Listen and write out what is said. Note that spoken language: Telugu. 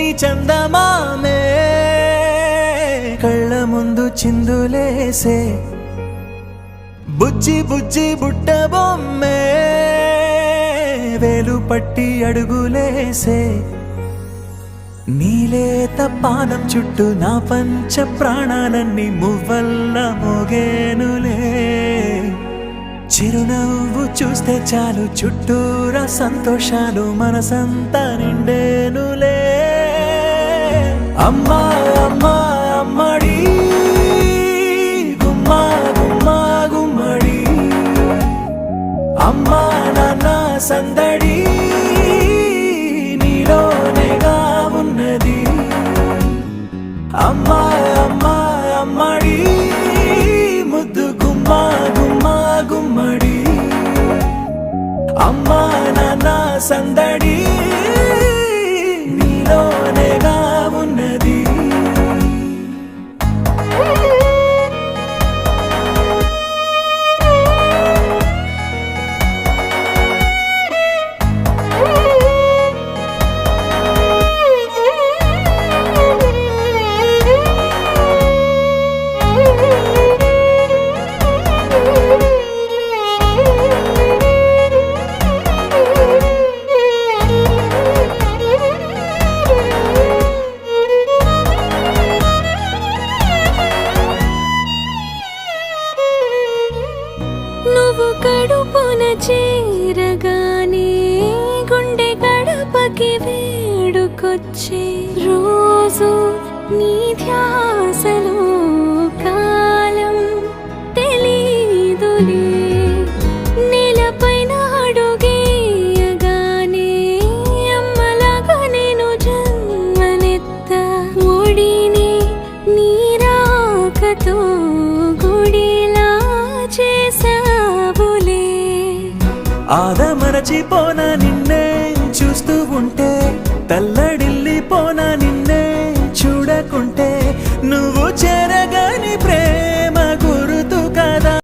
చిన్ని చందమామే కళ్ళ ముందు చిందులేసే బుజ్జి బుజ్జి బుట్ట బొమ్మే వేలు పట్టి అడుగులేసే నీలేత పానం చుట్టూ నా పంచ ప్రాణాలన్నీ మువ్వల్ల మోగేనులే చిరునవ్వు చూస్తే చాలు చుట్టూరా సంతోషాలు మనసంతా నిండేనులే అమ్మా అమ్మా అమ్మడి గుమ్మా గుమ్మా గుమ్మడి అమ్మా నాన్న సందడి నీలోనేగా ఉన్నది అమ్మా అమ్మా అమ్మడి ముద్దు గుమ్మా గుమ్మా గుమ్మడి అమ్మా నాన్న సందడి నీలోనేగా ఉన్నది నువ్వు కడుపున చేరగానే గుండె గడపకి వేడుకొచ్చే రోజు నీ ధ్యాసలో కాలం తెలీదులే నేలపైన అడుగేయగానే అమ్మలాగా నేను జన్మనెత్త ఒడిని నీ రాకతో గుడిలా చేసావులే ఆదమరచిపోనా నిన్నే చూస్తూ ఉంటే తల్లడిల్లిపోనా నిన్నే చూడకుంటే